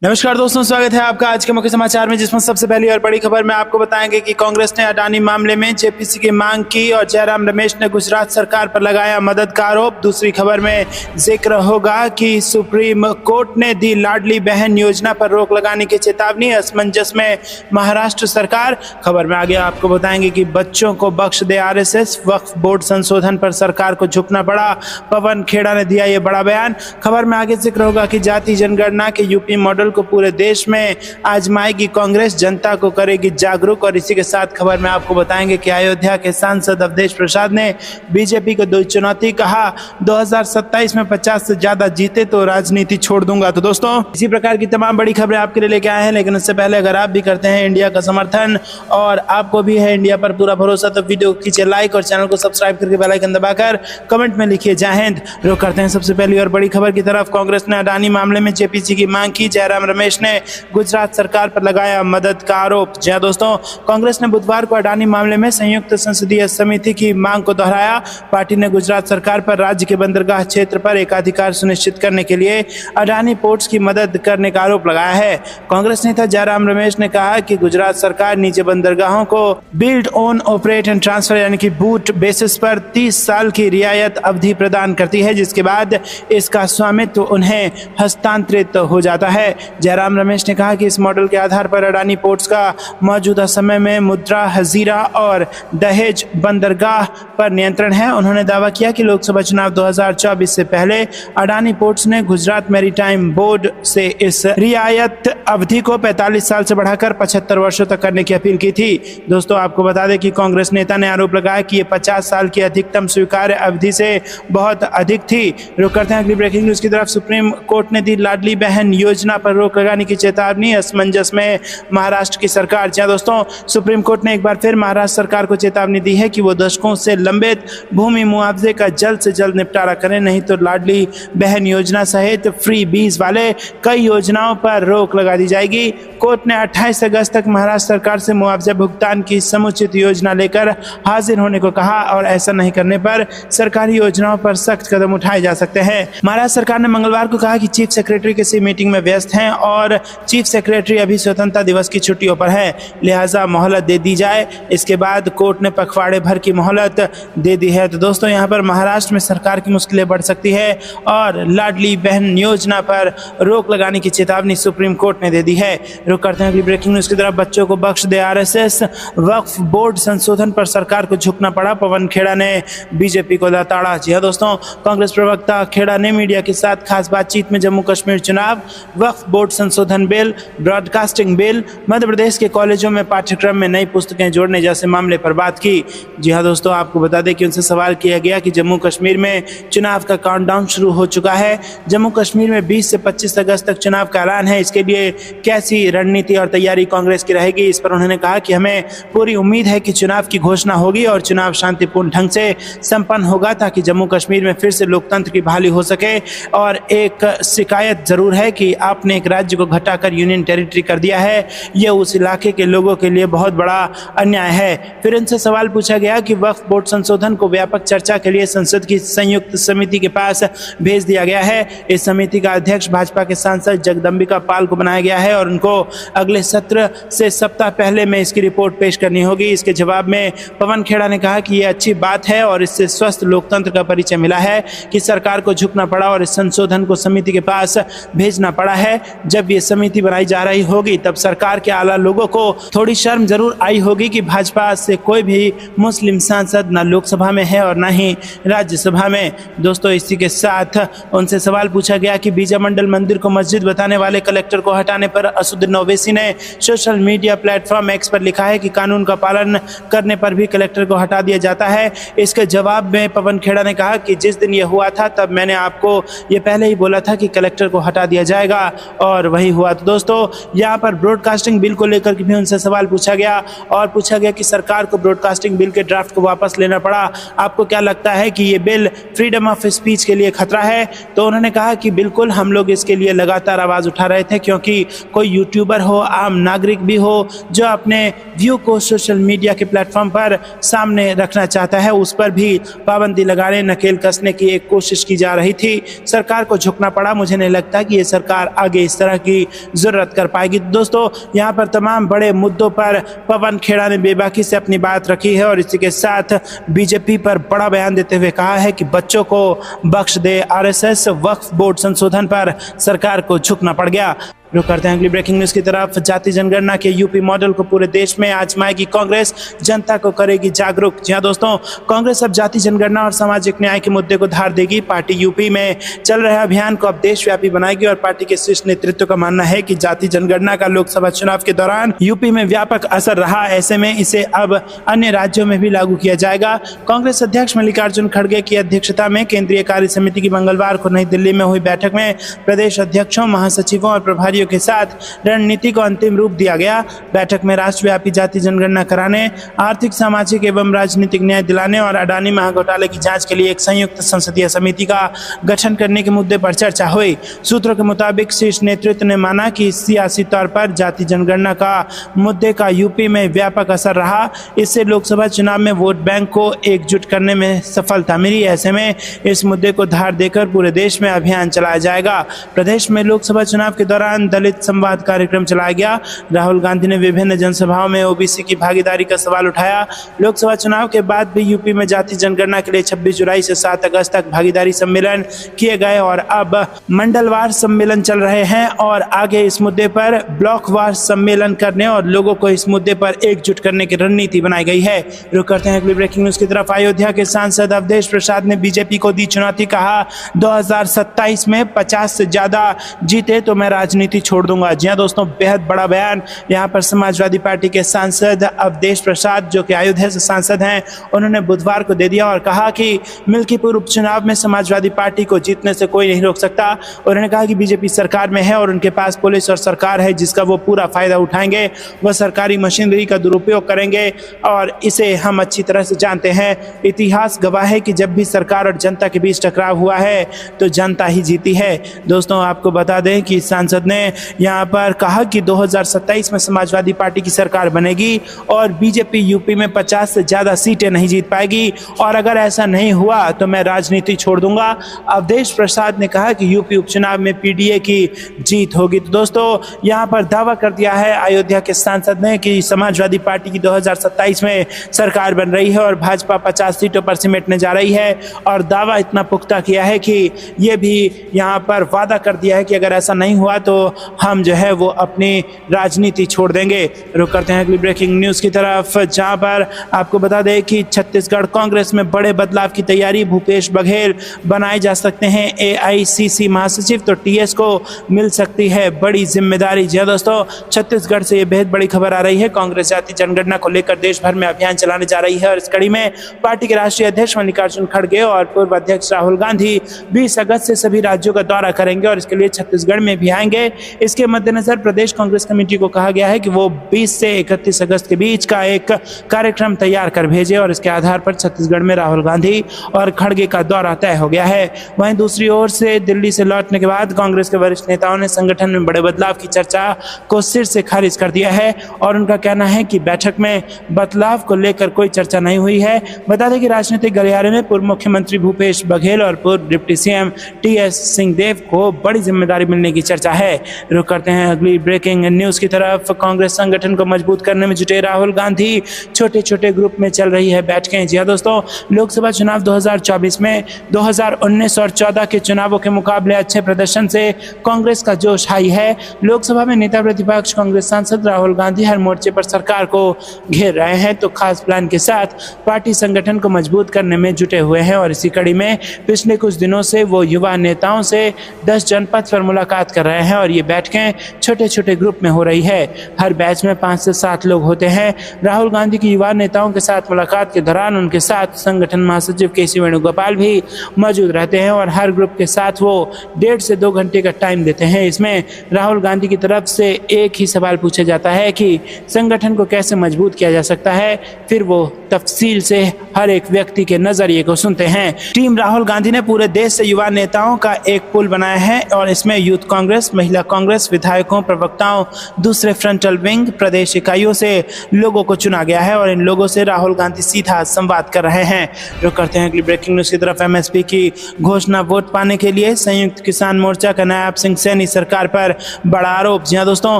नमस्कार दोस्तों, स्वागत है आपका आज के मुख्य समाचार में, जिसमें सबसे पहली और बड़ी खबर में आपको बताएंगे कि कांग्रेस ने अडानी मामले में जेपीसी की मांग की और जयराम रमेश ने गुजरात सरकार पर लगाया मदद का आरोप। दूसरी खबर में जिक्र होगा कि सुप्रीम कोर्ट ने दी लाडली बहन योजना पर रोक लगाने की चेतावनी, असमंजस में महाराष्ट्र सरकार। खबर में आगे आपको बताएंगे कि बच्चों को बख्श दे आरएसएस, वक्फ बोर्ड संशोधन पर सरकार को झुकना पड़ा, पवन खेड़ा ने दिया ये बड़ा बयान। खबर में आगे जिक्र होगा कि जाति जनगणना के यूपी मॉडल को पूरे देश में आजमाएगी कांग्रेस, जनता को करेगी जागरूक। और इसी के साथ खबर में आपको बताएंगे कि अयोध्या के सांसद अवधेश प्रसाद ने बीजेपी को दी चुनौती, कहा 2027 में 50 से ज्यादा जीते तो राजनीति छोड़ दूंगा। तो दोस्तों, इसी प्रकार की तमाम बड़ी खबरें आपके लिए लेके आए हैं, लेकिन उससे पहले अगर आप भी करते हैं इंडिया का समर्थन और आपको भी है इंडिया पर पूरा भरोसा, तो वीडियो को कीजिए लाइक और चैनल को सब्सक्राइब करके बेल आइकन दबाकर कमेंट में लिखिए जय हिंद। रुक करते हैं सबसे पहली और बड़ी खबर की तरफ। कांग्रेस ने अडानी मामले में जेपीसी की मांग की, जयराम रमेश ने गुजरात सरकार पर लगाया मदद का आरोप। जी हां दोस्तों, कांग्रेस ने बुधवार को अडानी मामले में संयुक्त संसदीय समिति की मांग को दोहराया। पार्टी ने गुजरात सरकार पर राज्य के बंदरगाह क्षेत्र पर एकाधिकार सुनिश्चित करने के लिए अडानी पोर्ट्स की मदद करने का आरोप लगाया है। कांग्रेस नेता जयराम रमेश ने कहा कि गुजरात सरकार निजी बंदरगाहों को build own operate and transfer यानी कि बूट बेसिस पर 30 साल की रियायत अवधि प्रदान करती है, जिसके बाद इसका स्वामित्व उन्हें हस्तांतरित हो जाता है। जयराम रमेश ने कहा कि इस मॉडल के आधार पर अडानी पोर्ट्स का मौजूदा समय में मुद्रा, हजीरा और दहेज बंदरगाह पर नियंत्रण है। उन्होंने दावा किया कि लोकसभा चुनाव 2024 से पहले अडानी पोर्ट्स ने गुजरात मैरीटाइम बोर्ड से इस रियायत अवधि को 45 साल से बढ़ाकर 75 वर्षों तक करने की अपील की थी। दोस्तों, आपको बता दें कि कांग्रेस नेता ने आरोप लगाया कि ये 50 साल की अधिकतम स्वीकार्य अवधि से बहुत अधिक थी। रुक करते हैं अगली ब्रेकिंग न्यूज की तरफ। सुप्रीम कोर्ट ने दी लाडली बहन योजना पर रोक लगाने की चेतावनी, असमंजस में महाराष्ट्र की सरकार। जी दोस्तों, सुप्रीम कोर्ट ने एक बार फिर महाराष्ट्र सरकार को चेतावनी दी है कि वो दशकों से लंबित भूमि मुआवजे का जल्द से जल्द निपटारा करें, नहीं तो लाडली बहन योजना सहित फ्री बीज वाले कई योजनाओं पर रोक लगा दी जाएगी। कोर्ट ने 28 अगस्त तक महाराष्ट्र सरकार से मुआवजा भुगतान की समुचित योजना लेकर हाजिर होने को कहा और ऐसा नहीं करने पर सरकारी योजनाओं पर सख्त कदम उठाए जा सकते हैं। महाराष्ट्र सरकार ने मंगलवार को कहा कि चीफ सेक्रेटरी किसी मीटिंग में व्यस्त हैं और चीफ सेक्रेटरी अभी स्वतंत्रता दिवस की छुट्टियों पर है, लिहाजा मोहलत दे दी जाए। इसके बाद कोर्ट ने पखवाड़े भर की मोहलत दे दी है। तो दोस्तों, यहाँ पर महाराष्ट्र में सरकार की मुश्किलें बढ़ सकती है और लाडली बहन योजना पर रोक लगाने की चेतावनी सुप्रीम कोर्ट ने दे दी है। रुक करते हैं अगली ब्रेकिंग न्यूज की तरफ। बच्चों को बख्श दे आरएसएस, वक्फ बोर्ड संशोधन पर सरकार को झुकना पड़ा, पवन खेड़ा ने बीजेपी को लताड़ा। जी हाँ दोस्तों, कांग्रेस प्रवक्ता खेड़ा ने मीडिया के साथ खास बातचीत में जम्मू कश्मीर चुनाव, वक्फ बोर्ड संशोधन bill, broadcasting bill, Madhya Pradesh के कॉलेजों में पाठ्यक्रम में नई पुस्तकें जोड़ने जैसे मामले पर बात की। जी हाँ दोस्तों, आपको बता दें कि उनसे सवाल किया गया कि जम्मू कश्मीर में चुनाव का काउंटडाउन शुरू हो चुका है, जम्मू कश्मीर में 20 से 25 अगस्त तक चुनाव का ऐलान है, इसके लिए कैसी रणनीति और तैयारी कांग्रेस की रहेगी। इस पर उन्होंने कहा कि हमें पूरी उम्मीद है कि चुनाव की घोषणा होगी और चुनाव शांतिपूर्ण ढंग से संपन्न होगा ताकि जम्मू कश्मीर में फिर से लोकतंत्र की बहाली हो सके। और एक शिकायत जरूर है कि आपने एक राज्य को घटाकर यूनियन टेरिटरी कर दिया है, यह उस इलाके के लोगों के लिए बहुत बड़ा अन्याय है। फिर इनसे सवाल पूछा गया कि वक्फ बोर्ड संशोधन को व्यापक चर्चा के लिए संसद की संयुक्त समिति के पास भेज दिया गया है। इस समिति का अध्यक्ष भाजपा के सांसद जगदम्बिका पाल को बनाया गया है और उनको अगले सत्र से सप्ताह पहले में इसकी रिपोर्ट पेश करनी होगी। इसके जवाब में पवन खेड़ा ने कहा कि यह अच्छी बात है और इससे स्वस्थ लोकतंत्र का परिचय मिला है कि सरकार को झुकना पड़ा और इस संशोधन को समिति के पास भेजना पड़ा है। जब ये समिति बनाई जा रही होगी तब सरकार के आला लोगों को थोड़ी शर्म जरूर आई होगी कि भाजपा से कोई भी मुस्लिम सांसद न लोकसभा में है और न ही राज्यसभा में। दोस्तों, इसी के साथ उनसे सवाल पूछा गया कि बीजा मंडल मंदिर को मस्जिद बताने वाले कलेक्टर को हटाने पर असदुद्दीन ओवैसी ने सोशल मीडिया प्लेटफॉर्म एक्स पर लिखा है कि कानून का पालन करने पर भी कलेक्टर को हटा दिया जाता है। इसके जवाब में पवन खेड़ा ने कहा कि जिस दिन यह हुआ था तब मैंने आपको ये पहले ही बोला था कि कलेक्टर को हटा दिया जाएगा और वही हुआ। तो दोस्तों, यहाँ पर ब्रॉडकास्टिंग बिल को लेकर भी उनसे सवाल पूछा गया और पूछा गया कि सरकार को ब्रॉडकास्टिंग बिल के ड्राफ्ट को वापस लेना पड़ा, आपको क्या लगता है कि ये बिल फ्रीडम ऑफ स्पीच के लिए खतरा है? तो उन्होंने कहा कि बिल्कुल, हम लोग इसके लिए लगातार आवाज़ उठा रहे थे, क्योंकि कोई यूट्यूबर हो, आम नागरिक भी हो, जो अपने व्यू को सोशल मीडिया के प्लेटफॉर्म पर सामने रखना चाहता है, उस पर भी पाबंदी लगाने, नकेल कसने की एक कोशिश की जा रही थी। सरकार को झुकना पड़ा। मुझे नहीं लगता कि ये सरकार आगे इस तरह की जरूरत कर पाएगी। दोस्तों यहाँ पर तमाम बड़े मुद्दों पर पवन खेड़ा ने बेबाकी से अपनी बात रखी है और इसी के साथ बीजेपी पर बड़ा बयान देते हुए कहा है कि बच्चों को बख्श दे आरएसएस, वक्फ बोर्ड संशोधन पर सरकार को झुकना पड़ गया। रुक करते हैं अगली ब्रेकिंग न्यूज की तरफ। जाति जनगणना के यूपी मॉडल को पूरे देश में आजमाएगी कांग्रेस, जनता को करेगी जागरूक। जी हां दोस्तों, कांग्रेस अब जाति जनगणना और सामाजिक न्याय के मुद्दे को धार देगी। पार्टी यूपी में चल रहे अभियान को अब देशव्यापी बनाएगी और पार्टी के शीर्ष नेतृत्व का मानना है कि जाति जनगणना का लोकसभा चुनाव के दौरान यूपी में व्यापक असर रहा, ऐसे में इसे अब अन्य राज्यों में भी लागू किया जाएगा। कांग्रेस अध्यक्ष मल्लिकार्जुन खड़गे की अध्यक्षता में केंद्रीय कार्य समिति की मंगलवार को नई दिल्ली में हुई बैठक में प्रदेश अध्यक्षों, महासचिवों और प्रभारी के साथ रणनीति को अंतिम रूप दिया गया। बैठक में राष्ट्रव्यापी जाति जनगणना कराने, आर्थिक, सामाजिक एवं राजनीतिक न्याय दिलाने और अडानी महाघोटाले की जांच के लिए एक संयुक्त संसदीय समिति का गठन करने के मुद्दे पर चर्चा हुई। सूत्रों के मुताबिक शीर्ष नेतृत्व ने माना कि सियासी तौर पर जाति जनगणना का मुद्दे का यूपी में व्यापक असर रहा। इससे लोकसभा चुनाव में वोट बैंक को एकजुट करने में सफलता मिली। ऐसे में इस मुद्दे को धार देकर पूरे देश में अभियान चलाया जाएगा। प्रदेश में लोकसभा चुनाव के दौरान दलित संवाद कार्यक्रम चलाया गया। राहुल गांधी ने विभिन्न जनसभाओं में ओबीसी की भागीदारी का सवाल उठाया। लोकसभा चुनाव के बाद भी यूपी में जाति जनगणना के लिए 26 जुलाई से 7 अगस्त तक भागीदारी सम्मेलन किए गए और अब मंडलवार सम्मेलन चल रहे हैं और आगे इस मुद्दे पर ब्लॉकवार सम्मेलन करने और लोगों को इस मुद्दे पर एकजुट करने की रणनीति बनाई गई है। रुक करते हैं अगली ब्रेकिंग न्यूज की तरफ। अयोध्या के सांसद अवधेश प्रसाद ने बीजेपी को दी चुनौती, कहा 2027 में 50 से ज्यादा जीते तो मैं राजनीति छोड़ दूंगा। जी हां दोस्तों, बेहद बड़ा बयान यहाँ पर समाजवादी पार्टी के सांसद अवधेश प्रसाद, जो कि अयोध्या से सांसद हैं, उन्होंने बुधवार को दे दिया और कहा कि मिल्कीपुर उपचुनाव में समाजवादी पार्टी को जीतने से कोई नहीं रोक सकता। उन्होंने कहा कि बीजेपी सरकार में है और उनके पास पुलिस और सरकार है जिसका वो पूरा फायदा उठाएंगे। वह सरकारी मशीनरी का दुरुपयोग करेंगे और इसे हम अच्छी तरह से जानते हैं। इतिहास गवाह है कि जब भी सरकार और जनता के बीच टकराव हुआ है तो जनता ही जीती है। दोस्तों आपको बता दें कि सांसद ने यहाँ पर कहा कि 2027 में समाजवादी पार्टी की सरकार बनेगी और बीजेपी यूपी में 50 से ज्यादा सीटें नहीं जीत पाएगी और अगर ऐसा नहीं हुआ तो मैं राजनीति छोड़ दूंगा। अवधेश प्रसाद ने कहा कि यूपी उपचुनाव में पीडीए की जीत होगी। तो दोस्तों यहाँ पर दावा कर दिया है अयोध्या के सांसद ने कि समाजवादी पार्टी की 2027 में सरकार बन रही है और भाजपा 50 सीटों पर सिमटने जा रही है और दावा इतना पुख्ता किया है कि ये भी यहाँ पर वादा कर दिया है कि अगर ऐसा नहीं हुआ तो हम जो है वो अपनी राजनीति छोड़ देंगे। रुक करते हैं अगली ब्रेकिंग न्यूज की तरफ, जहां पर आपको बता दें कि छत्तीसगढ़ कांग्रेस में बड़े बदलाव की तैयारी। भूपेश बघेल बनाए जा सकते हैं एआईसीसी महासचिव, तो टीएस को मिल सकती है बड़ी जिम्मेदारी। जी दोस्तों, छत्तीसगढ़ से ये बेहद बड़ी खबर आ रही है। कांग्रेस जाति जनगणना को लेकर देश भर में अभियान चलाने जा रही है और इस कड़ी में पार्टी के राष्ट्रीय अध्यक्ष मल्लिकार्जुन खड़गे और पूर्व अध्यक्ष राहुल गांधी 20 अगस्त से सभी राज्यों का दौरा करेंगे और इसके लिए छत्तीसगढ़ में भी आएंगे। इसके मद्देनजर प्रदेश कांग्रेस कमेटी को कहा गया है कि वो 20 से 31 अगस्त के बीच का एक कार्यक्रम तैयार कर भेजे और इसके आधार पर छत्तीसगढ़ में राहुल गांधी और खड़गे का दौरा तय हो गया है। वहीं दूसरी ओर से दिल्ली से लौटने के बाद कांग्रेस के वरिष्ठ नेताओं ने संगठन में बड़े बदलाव की चर्चा को सिर से खारिज कर दिया है और उनका कहना है कि बैठक में बदलाव को लेकर कोई चर्चा नहीं हुई है। बता दें कि राजनीतिक गलियारे में पूर्व मुख्यमंत्री भूपेश बघेल और पूर्व डिप्टी सीएम टीएस सिंहदेव को बड़ी जिम्मेदारी मिलने की चर्चा है। रुक करते हैं अगली ब्रेकिंग न्यूज की तरफ। कांग्रेस संगठन को मजबूत करने में जुटे राहुल गांधी छोटे छोटे ग्रुप में चल रही है बैठकें। जी हां दोस्तों, लोकसभा चुनाव 2024 में 2019 और 14 के चुनावों के मुकाबले अच्छे प्रदर्शन से कांग्रेस का जोश हाई है। लोकसभा में नेता प्रतिपक्ष कांग्रेस सांसद राहुल गांधी हर मोर्चे पर सरकार को घेर रहे हैं, तो खास प्लान के साथ पार्टी संगठन को मजबूत करने में जुटे हुए हैं और इसी कड़ी में पिछले कुछ दिनों से वो युवा नेताओं से 10 जनपद पर मुलाकात कर रहे हैं और ये बैठकें छोटे छोटे ग्रुप में हो रही है। हर बैच में 5 से 7 लोग होते हैं। राहुल गांधी की युवा नेताओं के साथ मुलाकात के दौरान उनके साथ संगठन महासचिव केसी वेणुगोपाल भी मौजूद रहते हैं और हर ग्रुप के साथ वो 1.5 से 2 घंटे का टाइम देते हैं। इसमें राहुल गांधी की तरफ से एक ही सवाल पूछा जाता है कि संगठन को कैसे मजबूत किया जा सकता है, फिर वो तफसील से हर एक व्यक्ति के नजरिए को सुनते हैं। टीम राहुल गांधी ने पूरे देश से युवा नेताओं का एक पूल बनाया है और इसमें यूथ कांग्रेस, महिला कांग्रेस, विधायकों, प्रवक्ताओं, दूसरे फ्रंटल विंग, प्रदेश इकाइयों से लोगों को चुना गया है और इन लोगों से राहुल गांधी सीधा संवाद कर रहे हैं। रुक करते हैं अगली ब्रेकिंग न्यूज की तरफ। एमएसपी की घोषणा वोट पाने के लिए संयुक्त किसान मोर्चा का नायब सिंह सैनी सरकार पर बड़ा आरोप। जी हां दोस्तों,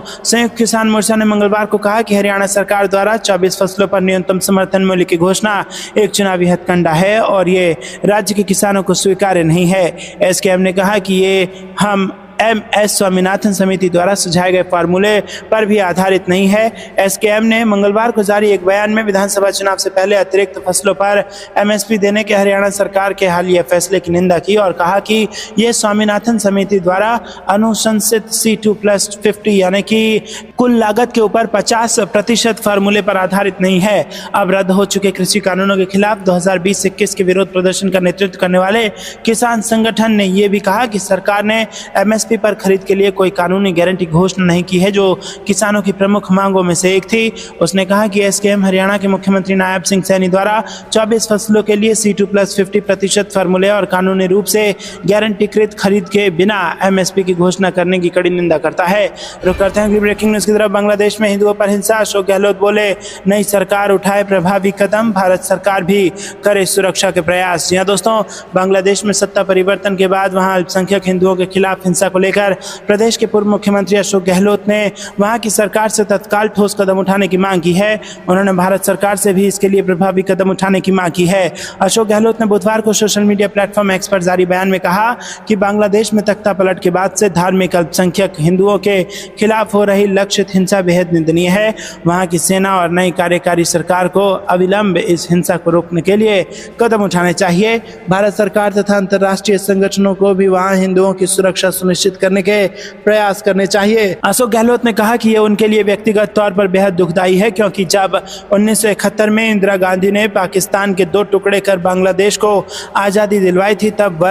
संयुक्त किसान मोर्चा ने मंगलवार को कहा कि हरियाणा सरकार द्वारा 24 फसलों पर न्यूनतम समर्थन मूल्य की घोषणा एक चुनावी हथकंडा है और ये राज्य के किसानों को स्वीकार्य नहीं है। एसकेएम ने कहा कि ये हम MS स्वामीनाथन समिति द्वारा सुझाए गए फार्मूले पर भी आधारित नहीं है। एसकेएम ने मंगलवार को जारी एक बयान में विधानसभा चुनाव से पहले अतिरिक्त फसलों पर MSP देने के हरियाणा सरकार के हालिया फैसले की निंदा की और कहा कि यह स्वामीनाथन समिति द्वारा अनुशंसित C2+50 यानी कि कुल लागत के ऊपर 50% फार्मूले पर आधारित नहीं है। अब रद्द हो चुके कृषि कानूनों के खिलाफ 2020-21 के विरोध प्रदर्शन का नेतृत्व करने वाले किसान संगठन ने यह भी कहा कि सरकार ने MSP पर खरीद के लिए कोई कानूनी गारंटी घोषणा नहीं की है, जो किसानों की प्रमुख मांगों में से एक थी। उसने कहा कि एसकेएम हरियाणा के मुख्यमंत्री नायब सिंह सैनी द्वारा 24 फसलों के लिए C2+50% फार्मूले और कानूनी रूप से गारंटीकृत खरीद के बिना MSP की घोषणा करने की कड़ी निंदा करता है। रुक करते हैं ब्रेकिंग न्यूज की तरफ। बांग्लादेश में हिंदुओं पर हिंसा, अशोक गहलोत बोले नई सरकार उठाए प्रभावी कदम, भारत सरकार भी करे सुरक्षा के प्रयास। जी हां दोस्तों, बांग्लादेश में सत्ता परिवर्तन के बाद वहां अल्पसंख्यक हिंदुओं के खिलाफ हिंसा को लेकर प्रदेश के पूर्व मुख्यमंत्री अशोक गहलोत ने वहां की सरकार से तत्काल ठोस कदम उठाने की मांग की है। उन्होंने भारत सरकार से भी इसके लिए प्रभावी कदम उठाने की मांग की है। अशोक गहलोत ने बुधवार को सोशल मीडिया प्लेटफॉर्म एक्स पर जारी बयान में कहा कि बांग्लादेश में तख्ता पलट के बाद से धार्मिक अल्पसंख्यक हिंदुओं के खिलाफ हो रही लक्षित हिंसा बेहद निंदनीय है। वहां की सेना और नई कार्यकारी सरकार को अविलंब इस हिंसा को रोकने के लिए कदम उठाने चाहिए। भारत सरकार तथा अंतर्राष्ट्रीय संगठनों को भी वहां हिंदुओं की सुरक्षा सुनिश्चित करने के प्रयास करने चाहिए। अशोक गहलोत ने कहा कि यह उनके लिए व्यक्तिगत तौर पर बेहद दुखदायी है, क्योंकि जब 1971 में इंदिरा गांधी ने पाकिस्तान के 2 टुकड़े कर बांग्लादेश को आज़ादी दिलवाई थी, तब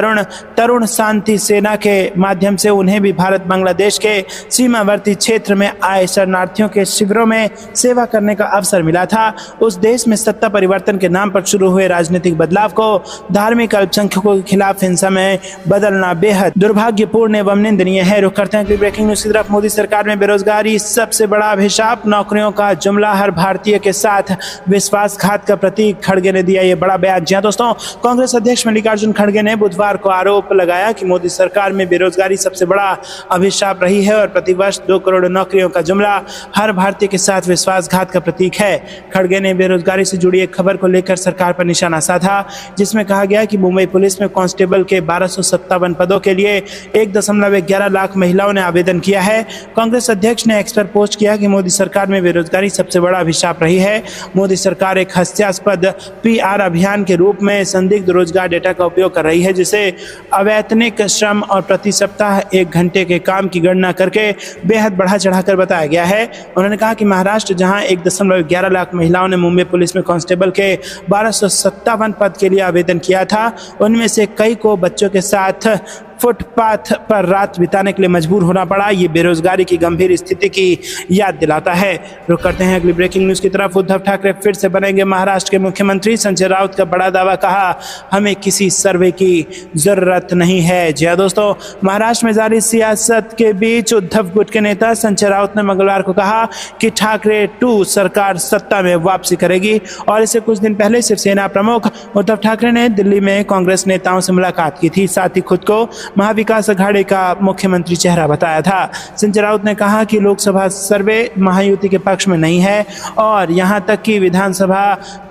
तरुण शांति सेना के माध्यम से उन्हें भी भारत बांग्लादेश के सीमावर्ती क्षेत्र में आए शरणार्थियों के शिविरों में सेवा करने का अवसर मिला था। उस देश में सत्ता परिवर्तन के नाम पर शुरू हुए राजनीतिक बदलाव को धार्मिक अल्पसंख्यकों के खिलाफ हिंसा में बदलना बेहद दुर्भाग्यपूर्ण एवं निंदनीय है। रुक करते हैं ब्रेकिंग न्यूज की तरफ। मोदी सरकार में बेरोजगारी सबसे बड़ा अभिशाप, नौकरियों का जुमला हर भारतीय के साथ विश्वासघात का प्रतीक, खड़गे ने दिया ये बड़ा बयान। जी हां दोस्तों, कांग्रेस अध्यक्ष मल्लिकार्जुन खड़गे ने बुधवार को आरोप लगाया कि मोदी सरकार में बेरोजगारी सबसे बड़ा अभिशाप रही है और प्रतिवर्ष 2 करोड़ नौकरियों का जुमला हर भारतीय के साथ विश्वासघात का प्रतीक है। खड़गे ने बेरोजगारी से जुड़ी एक खबर को लेकर सरकार पर निशाना साधा, जिसमें कहा गया कि मुंबई पुलिस में कांस्टेबल के 1257 पदों के लिए 1.11 लाख महिलाओं ने आवेदन किया है। कांग्रेस अध्यक्ष ने एक्स पर पोस्ट किया कि मोदी सरकार में बेरोजगारी सबसे बड़ा अभिशाप रही है। मोदी सरकार एक हास्यास्पद PR अभियान के रूप में संदिग्ध रोजगार डेटा का उपयोग कर रही है, जिसे अवैतनिक श्रम और प्रति सप्ताह 1 घंटे के काम की गणना करके बेहद बढ़ा चढ़ाकर बताया गया है। उन्होंने कहा कि महाराष्ट्र, जहां 1.11 लाख महिलाओं ने मुंबई पुलिस में कांस्टेबल के 1257 पद के लिए आवेदन किया था, उनमें से कई को बच्चों के साथ फुटपाथ पर रात बिताने के लिए मजबूर होना पड़ा। ये बेरोजगारी की गंभीर स्थिति की याद दिलाता है। रुक करते हैं अगली ब्रेकिंग न्यूज की तरफ। उद्धव ठाकरे फिर से बनेंगे महाराष्ट्र के मुख्यमंत्री, संजय राउत का बड़ा दावा, कहा हमें किसी सर्वे की जरूरत नहीं है। जी हां दोस्तों, महाराष्ट्र में जारी सियासत के बीच उद्धव गुट के नेता संजय राउत ने मंगलवार को कहा कि ठाकरे 2 सरकार सत्ता में वापसी करेगी और इससे कुछ दिन पहले शिवसेना प्रमुख उद्धव ठाकरे ने दिल्ली में कांग्रेस नेताओं से मुलाकात की थी, साथ ही खुद को महाविकास अघाड़ी का मुख्यमंत्री चेहरा बताया था। संजय राउत ने कहा कि लोकसभा सर्वे महायुति के पक्ष में नहीं है और यहां तक कि विधानसभा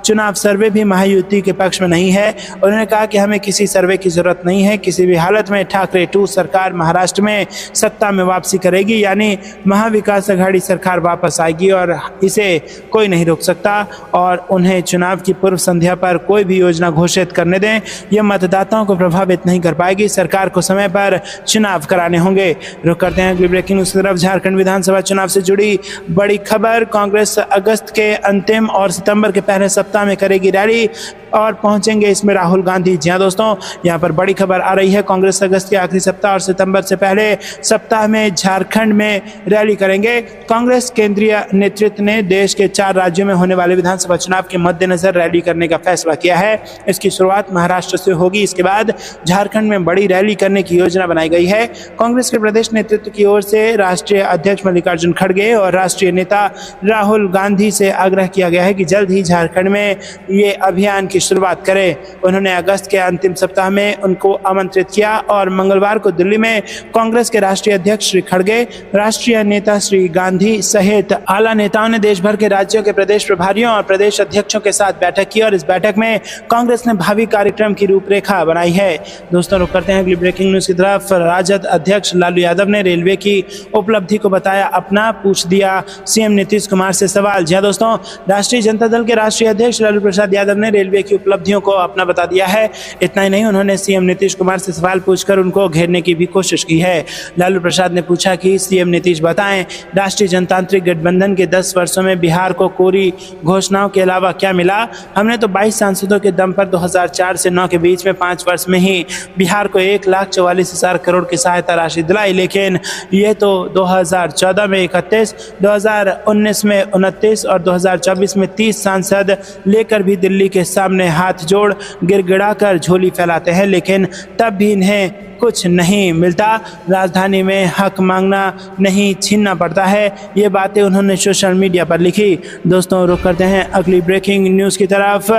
चुनाव सर्वे भी महायुति के पक्ष में नहीं है। उन्होंने कहा कि हमें किसी सर्वे की जरूरत नहीं है। किसी भी हालत में ठाकरे 2 सरकार महाराष्ट्र में सत्ता में वापसी करेगी, यानी महाविकास अघाड़ी सरकार वापस आएगी और इसे कोई नहीं रोक सकता और उन्हें चुनाव की पूर्व संध्या पर कोई भी योजना घोषित करने दें, यह मतदाताओं को प्रभावित नहीं कर पाएगी। सरकार को समय पर चुनाव कराने होंगे। रुक करते हैं अगली ब्रेकिंग न्यूज की तरफ। झारखंड विधानसभा चुनाव से जुड़ी बड़ी खबर, कांग्रेस अगस्त के अंतिम और सितंबर के पहले सप्ताह में करेगी रैली और पहुंचेंगे इसमें राहुल गांधी। जी हाँ दोस्तों, यहाँ पर बड़ी खबर आ रही है। कांग्रेस अगस्त के आखिरी सप्ताह और सितंबर से पहले सप्ताह में झारखंड में रैली करेंगे। कांग्रेस केंद्रीय नेतृत्व ने देश के 4 राज्यों में होने वाले विधानसभा चुनाव के मद्देनजर रैली करने का फैसला किया है। इसकी शुरुआत महाराष्ट्र से होगी, इसके बाद झारखंड में बड़ी रैली करने की योजना बनाई गई है। कांग्रेस के प्रदेश नेतृत्व की ओर से राष्ट्रीय अध्यक्ष मल्लिकार्जुन खड़गे और राष्ट्रीय नेता राहुल गांधी से आग्रह किया गया है कि जल्द ही झारखंड में ये अभियान की शुरुआत करें। उन्होंने अगस्त के अंतिम सप्ताह में उनको आमंत्रित किया और मंगलवार को दिल्ली में कांग्रेस के राष्ट्रीय अध्यक्ष श्री खड़गे, राष्ट्रीय नेता श्री गांधी सहित आला नेताओं ने देश भर के राज्यों के प्रदेश प्रभारियों और प्रदेश अध्यक्षों के साथ बैठक की और इस बैठक में कांग्रेस ने भावी कार्यक्रम की रूपरेखा बनाई है। दोस्तों रुक करते हैं अगली ब्रेकिंग न्यूज की तरफ। राजद अध्यक्ष लालू यादव ने रेलवे की उपलब्धि को बताया अपना, पूछ दिया सीएम नीतीश कुमार से सवाल। जी दोस्तों, राष्ट्रीय जनता दल के राष्ट्रीय अध्यक्ष लालू प्रसाद यादव ने रेलवे की उपलब्धियों को अपना बता दिया है। इतना ही नहीं, उन्होंने सीएम नीतीश कुमार से सवाल पूछकर उनको घेरने की भी कोशिश की है। लालू प्रसाद ने पूछा कि सीएम नीतीश बताएं, राष्ट्रीय जनतांत्रिक गठबंधन के 10 वर्षों में बिहार को कोरी घोषणाओं के अलावा क्या मिला? हमने तो 22 सांसदों के दम पर 2004 से 9 के बीच में 5 वर्ष में ही बिहार को 1,44,000 करोड़ की सहायता राशि दिलाई, लेकिन ये तो 2014 में 31, 2019 में 29 और 2024 में 30 सांसद लेकर भी दिल्ली के सामने हाथ जोड़ गिड़गिड़ाकर झोली फैलाते हैं, लेकिन तब भी इन्हें कुछ नहीं मिलता। राजधानी में हक मांगना नहीं, छीनना पड़ता है। ये बातें उन्होंने सोशल मीडिया पर लिखी। दोस्तों रुक करते हैं अगली ब्रेकिंग न्यूज़ की तरफ।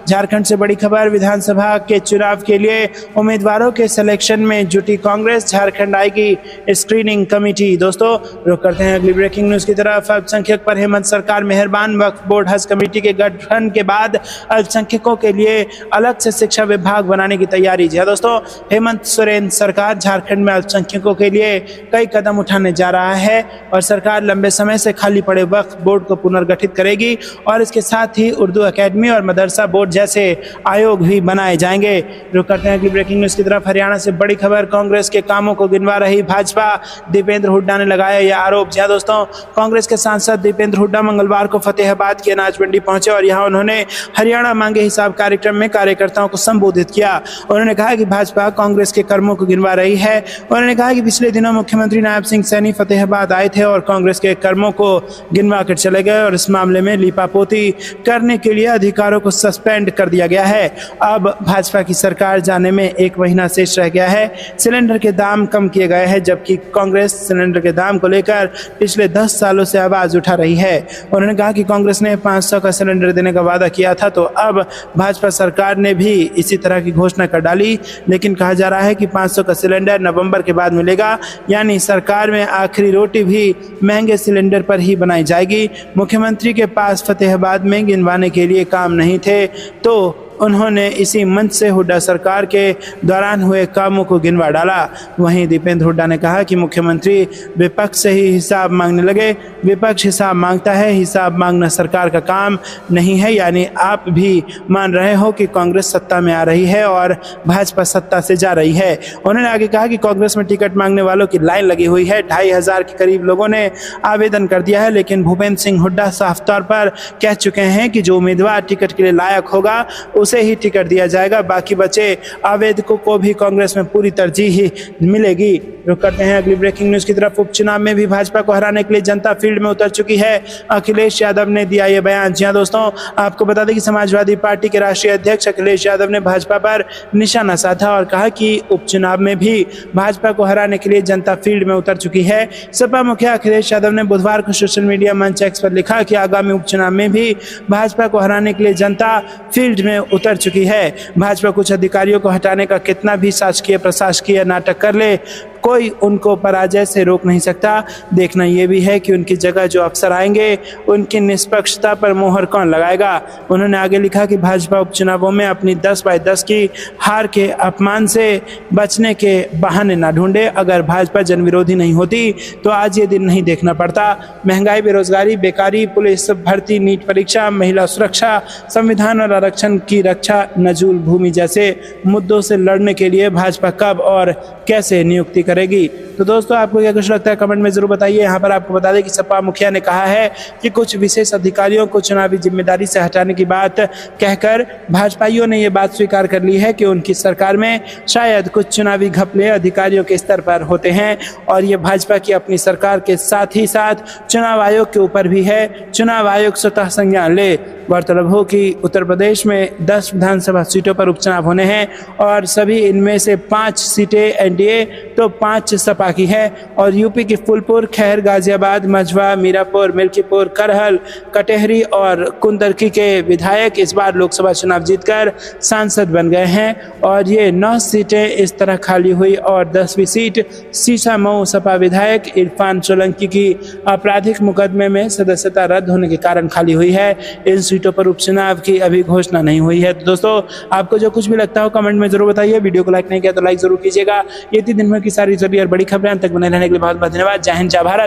झारखंड से बड़ी खबर, विधानसभा के चुनाव के लिए उम्मीदवारों के सिलेक्शन में जुटी कांग्रेस, झारखंड आएगी स्क्रीनिंग कमेटी। दोस्तों रुक करते हैं अगली ब्रेकिंग न्यूज़ की तरफ। अल्पसंख्यक पर हेमंत सरकार मेहरबान, वक्फ बोर्ड हज कमेटी के गठन के बाद अल्पसंख्यकों के लिए अलग से शिक्षा विभाग बनाने की तैयारी। जी दोस्तों, हेमंत सोरेन सरकार झारखंड में अल्पसंख्यकों के लिए कई कदम उठाने जा रहा है और सरकार लंबे समय से खाली पड़े वक्फ बोर्ड को पुनर्गठित करेगी और इसके साथ ही उर्दू एकेडमी और मदरसा बोर्ड जैसे आयोग भी बनाए जाएंगे। रुक करते हैं अगली ब्रेकिंग न्यूज़ की तरफ। हरियाणा से बड़ी खबर, कांग्रेस के कामों को गिनवा रही भाजपा, दीपेंद्र हुड्डा ने लगाया यह आरोप। जी दोस्तों, कांग्रेस के सांसद दीपेंद्र हुड्डा मंगलवार को फतेहाबाद की अनाज मंडी पहुंचे और यहां उन्होंने हरियाणा मांगे हिसाब कार्यक्रम में कार्यकर्ताओं को संबोधित किया। उन्होंने कहा कि भाजपा कांग्रेस के कर्मों गिनवा रही है। उन्होंने कहा कि पिछले दिनों मुख्यमंत्री नायब सिंह सैनी फतेहाबाद आए थे और कांग्रेस के कर्मों को गिनवा कर चले गए और इस मामले में लीपापोती करने के लिए अधिकारों को सस्पेंड कर दिया गया है। अब भाजपा की सरकार जाने में 1 महीना शेष रह गया है। सिलेंडर के दाम कम किए गए हैं, जबकि कांग्रेस सिलेंडर के दाम को लेकर पिछले 10 सालों से आवाज उठा रही है। उन्होंने कहा कि कांग्रेस ने 500 का सिलेंडर देने का वादा किया था, तो अब भाजपा सरकार ने भी इसी तरह की घोषणा कर डाली, लेकिन कहा जा रहा है कि 500 का सिलेंडर नवंबर के बाद मिलेगा, यानी सरकार में आखिरी रोटी भी महंगे सिलेंडर पर ही बनाई जाएगी। मुख्यमंत्री के पास फतेहाबाद में गिनवाने के लिए काम नहीं थे, तो उन्होंने इसी मंच से हुड्डा सरकार के दौरान हुए कामों को गिनवा डाला। वहीं दीपेंद्र हुड्डा ने कहा कि मुख्यमंत्री विपक्ष से ही हिसाब मांगने लगे। विपक्ष हिसाब मांगता है, हिसाब मांगना सरकार का काम नहीं है। यानी आप भी मान रहे हो कि कांग्रेस सत्ता में आ रही है और भाजपा सत्ता से जा रही है। उन्होंने आगे कहा कि कांग्रेस में टिकट मांगने वालों की लाइन लगी हुई है। 2,500 के करीब लोगों ने आवेदन कर दिया है, लेकिन भूपेंद्र सिंह हुड्डा साफ तौर पर कह चुके हैं कि जो उम्मीदवार टिकट के लिए लायक होगा उसे ही टिकट दिया जाएगा। बाकी बचे आवेदकों को भी कांग्रेस में पूरी तरजीह ही मिलेगी। रुक करते हैं अगली ब्रेकिंग न्यूज़ की तरफ। उपचुनाव में भी भाजपा को हराने के लिए जनता फील्ड में उतर चुकी है। अखिलेश यादव ने दिया ये बयान। जी हाँ दोस्तों, आपको बता दें कि समाजवादी पार्टी के राष्ट्रीय अध्यक्ष अखिलेश यादव ने भाजपा पर निशाना साधा और कहा कि उपचुनाव में भी भाजपा को हराने के लिए जनता फील्ड में उतर चुकी है। सपा मुखिया अखिलेश यादव ने बुधवार को सोशल मीडिया मंच एक्स पर लिखा कि आगामी उपचुनाव में भी भाजपा को हराने के लिए जनता फील्ड में उतर चुकी है। भाजपा कुछ अधिकारियों को हटाने का कितना भी शासकीय प्रशासकीय नाटक कर ले, कोई उनको पराजय से रोक नहीं सकता। देखना यह भी है कि उनकी जगह जो अफसर आएंगे उनकी निष्पक्षता पर मोहर कौन लगाएगा। उन्होंने आगे लिखा कि भाजपा उपचुनावों में अपनी 10/10 की हार के अपमान से बचने के बहाने ना ढूंढे। अगर भाजपा जनविरोधी नहीं होती तो आज ये दिन नहीं देखना पड़ता। महंगाई, बेरोजगारी, बेकारी, पुलिस भर्ती, नीट परीक्षा, महिला सुरक्षा, संविधान और आरक्षण की रक्षा, नजूल भूमि जैसे मुद्दों से लड़ने के लिए भाजपा कब और कैसे नियुक्ति करेगी। तो दोस्तों आपको क्या कुछ लगता है कमेंट में जरूर बताइए। यहाँ पर आपको बता दें कि सपा मुखिया ने कहा है कि कुछ विशेष अधिकारियों को चुनावी जिम्मेदारी से हटाने की बात कहकर भाजपाइयों ने ये बात स्वीकार कर ली है कि उनकी सरकार में शायद कुछ चुनावी घपले अधिकारियों के स्तर पर होते हैं और ये भाजपा की अपनी सरकार के साथ ही साथ चुनाव आयोग के ऊपर भी है। चुनाव आयोग स्वतः संज्ञान ले। गौरतलब हो कि उत्तर प्रदेश में 10 विधानसभा सीटों पर उपचुनाव होने हैं और सभी इनमें से 5 सीटें एनडीए तो 5 सपा की है और यूपी की फूलपुर, खैर, गाजियाबाद, मझवा, मीरापुर, मिल्कीपुर, करहल, कटेहरी और कुंदरकी के विधायक इस बार लोकसभा चुनाव जीतकर सांसद बन गए हैं और ये 9 सीटें इस तरह खाली हुई और 10वीं सीट सीसामऊ सपा विधायक इरफान सोलंकी की आपराधिक मुकदमे में सदस्यता रद्द होने के कारण खाली हुई है। इन सीटों पर उपचुनाव की अभी घोषणा नहीं हुई है। तो दोस्तों आपको जो कुछ भी लगता हो कमेंट में जरूर बताइए। वीडियो को लाइक नहीं किया तो लाइक जरूर कीजिएगा। ये थी दिन भर की सारी जरूरी और बड़ी खबरें। तक बने रहने के लिए बहुत बहुत धन्यवाद। जय हिंद, जय भारत।